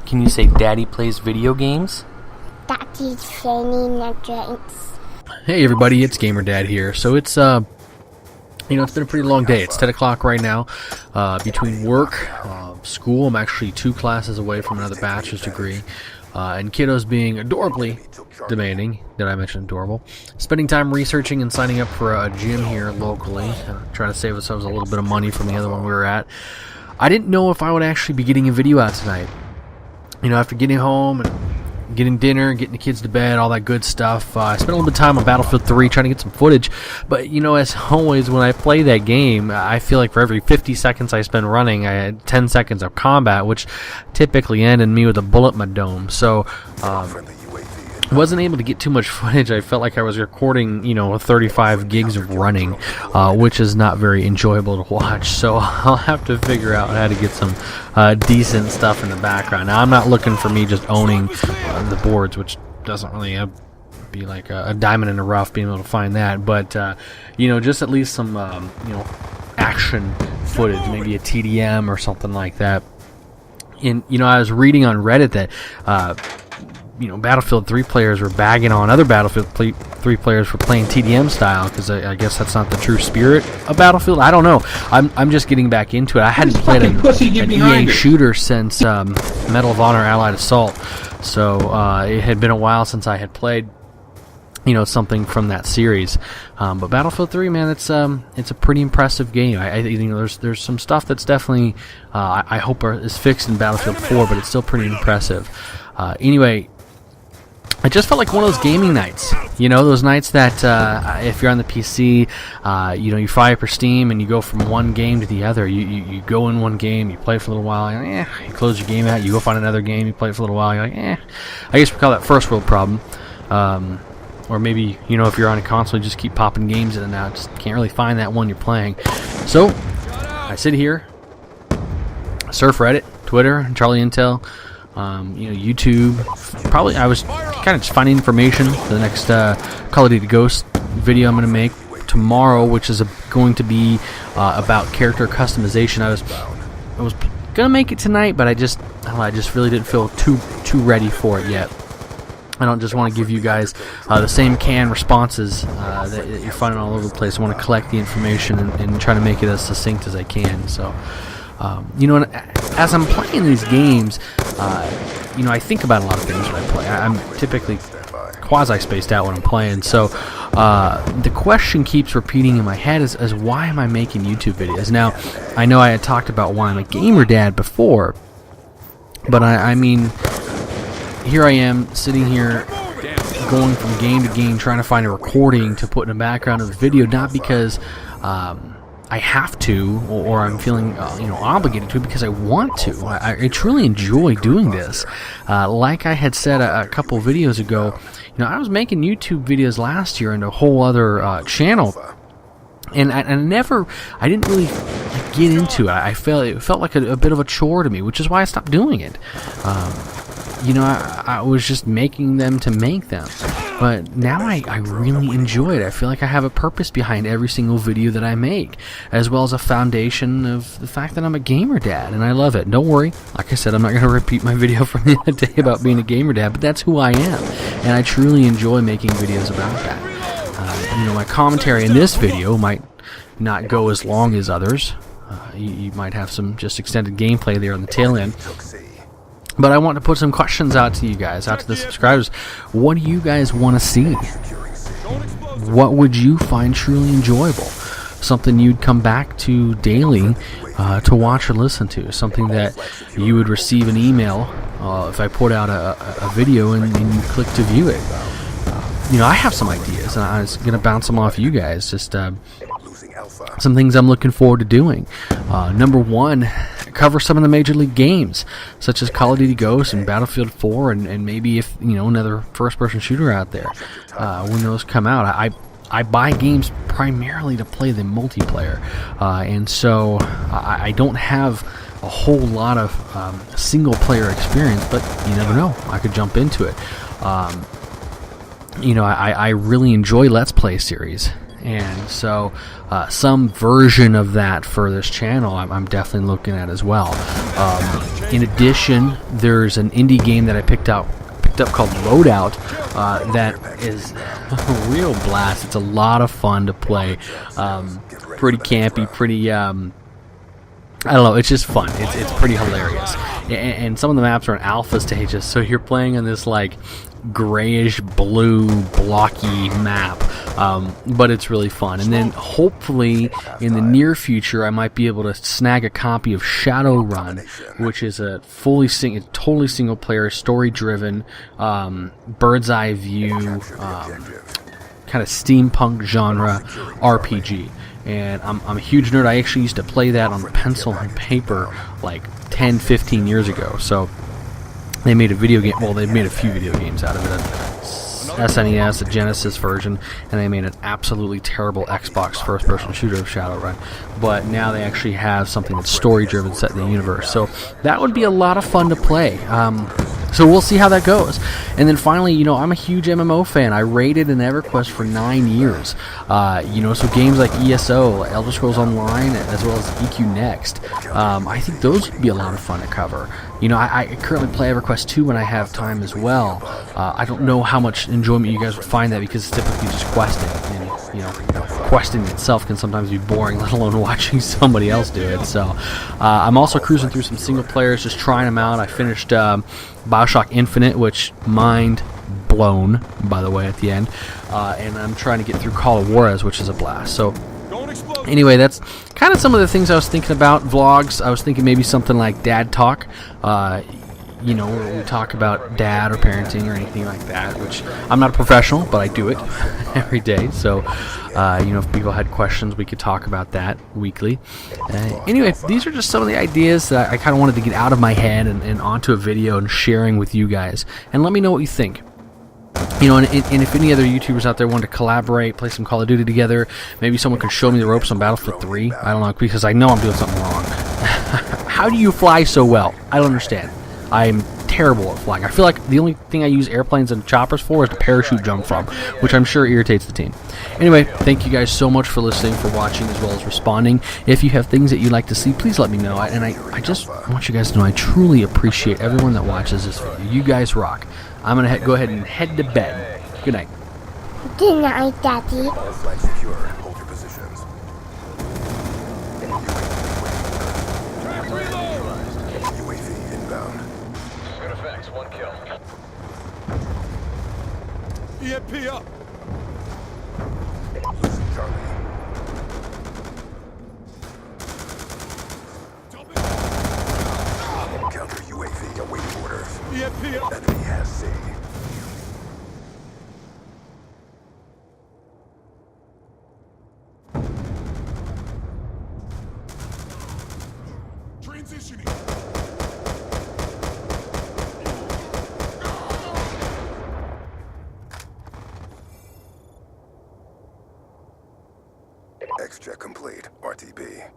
Can you say Daddy plays video games? Daddy's training the drinks. Hey everybody, it's Gamer Dad here. So it's it's been a pretty long day. It's 10 o'clock right now. Between work, school, I'm actually 2 classes away from another bachelor's degree, and kiddos being adorably demanding. Did I mention adorable? Spending time researching and signing up for a gym here locally, trying to save ourselves a little bit of money from the other one we were at. I didn't know if I would actually be getting a video out tonight. After getting home and getting dinner, getting the kids to bed, all that good stuff. I spent a little bit of time on Battlefield 3 trying to get some footage. But, as always, when I play that game, I feel like for every 50 seconds I spend running, I had 10 seconds of combat, which typically end in me with a bullet in my dome. So, wasn't able to get too much footage. I felt like I was recording, 35 gigs of running, which is not very enjoyable to watch. So I'll have to figure out how to get some decent stuff in the background. Now, I'm not looking for me just owning the boards, which doesn't really be like a diamond in the rough being able to find that. But, just at least some, action footage, maybe a TDM or something like that. And, I was reading on Reddit that Battlefield 3 players were bagging on other Battlefield 3 players for playing TDM style, because I guess that's not the true spirit of Battlefield. I don't know. I'm just getting back into it. I hadn't played an EA shooter since Medal of Honor Allied Assault, so it had been a while since I had played something from that series. But Battlefield 3, man, it's a pretty impressive game. There's some stuff that's definitely I hope is fixed in Battlefield 4, but it's still pretty impressive. Anyway, I just felt like one of those gaming nights. Those nights that if you're on the PC, you fire up your Steam and you go from one game to the other. You go in one game, you play for a little while, you close your game out, you go find another game, you play for a little while, you're like, I guess we call that first world problem. Or maybe, if you're on a console, you just keep popping games in and out, just can't really find that one you're playing. So, I sit here, surf Reddit, Twitter, Charlie Intel, YouTube. Probably I was kind of just finding information for the next Call of Duty Ghost video I'm going to make tomorrow, which is going to be about character customization. I was going to make it tonight, but I just really didn't feel too ready for it yet. I don't just want to give you guys the same canned responses that you're finding all over the place. I want to collect the information and try to make it as succinct as I can. So, and as I'm playing these games, I think about a lot of things when I play. I'm typically quasi-spaced out when I'm playing. So, the question keeps repeating in my head is why am I making YouTube videos? Now, I know I had talked about why I'm a gamer dad before, but I mean, here I am sitting here going from game to game trying to find a recording to put in the background of the video, not because I have to or I'm feeling obligated to, because I want to. I truly enjoy doing this. Like I had said a couple videos ago, I was making YouTube videos last year in a whole other channel, and I didn't really get into it. It felt like a bit of a chore to me, which is why I stopped doing it. I was just making them to make them. But now I really enjoy it. I feel like I have a purpose behind every single video that I make, as well as a foundation of the fact that I'm a gamer dad, and I love it. Don't worry, like I said, I'm not going to repeat my video from the other day about being a gamer dad, but that's who I am, and I truly enjoy making videos about that. My commentary in this video might not go as long as others. You might have some just extended gameplay there on the tail end. But I want to put some questions out to you guys, out to the subscribers. What do you guys want to see? What would you find truly enjoyable? Something you'd come back to daily to watch or listen to? Something that you would receive an email if I put out a video and you click to view it? I have some ideas, and I was going to bounce them off you guys. Just some things I'm looking forward to doing. Number one, cover some of the major league games, such as Call of Duty Ghosts and Battlefield 4, and maybe if another first-person shooter out there when those come out. I buy games primarily to play the multiplayer, and so I don't have a whole lot of single-player experience, but you never know. I could jump into it. I really enjoy Let's Play series. and so some version of that for this channel I'm definitely looking at as well. In addition, there's an indie game that I picked up called Loadout that is a real blast. It's a lot of fun to play. Pretty campy, pretty I don't know, it's just fun. It's pretty hilarious. And some of the maps are in alpha stages, so you're playing on this like grayish blue blocky map, but it's really fun. And then hopefully in the near future I might be able to snag a copy of Shadowrun, which is a totally single player, story driven, bird's eye view, kind of steampunk genre RPG. And I'm a huge nerd. I actually used to play that on pencil and paper like 10-15 years ago. So they made a video game. Well, they've made a few video games out of it. A SNES, a Genesis version, and they made an absolutely terrible Xbox first-person shooter of Shadowrun. But now they actually have something that's story-driven, set in the universe. So that would be a lot of fun to play. So we'll see how that goes. And then finally, you know, I'm a huge MMO fan. I raided an EverQuest for 9 years. You know, so games like ESO, Elder Scrolls Online, as well as EQ Next, I think those would be a lot of fun to cover. You know, I currently play EverQuest 2 when I have time as well. I don't know how much enjoyment you guys would find that, because it's typically just questing. And, you know, questing itself can sometimes be boring, let alone watching somebody else do it. So I'm also cruising through some single players, just trying them out. I finished Bioshock Infinite, which mind blown, by the way, at the end. And I'm trying to get through Call of Juarez, which is a blast. So anyway, that's kind of some of the things I was thinking about. Vlogs, I was thinking maybe something like Dad Talk. You know, where we talk about dad or parenting or anything like that, which I'm not a professional, but I do it every day. So, you know, if people had questions, we could talk about that weekly. Anyway, these are just some of the ideas that I kind of wanted to get out of my head and onto a video and sharing with you guys. And let me know what you think. You know, and if any other YouTubers out there want to collaborate, play some Call of Duty together, maybe someone could show me the ropes on Battlefield 3. I don't know, because I know I'm doing something wrong. How do you fly so well? I don't understand. I'm terrible at flying. I feel like the only thing I use airplanes and choppers for is to parachute jump from, which I'm sure irritates the team. Anyway, thank you guys so much for listening, for watching, as well as responding. If you have things that you'd like to see, please let me know. And I just want you guys to know I truly appreciate everyone that watches this video. You guys rock. I'm going to go ahead and head to bed. Good night. Good night, Daddy. One kill. EMP up. Losing Charlie. Counter UAV awaiting orders. EMP up. Enemy has C. Transitioning. X-check complete. RTB.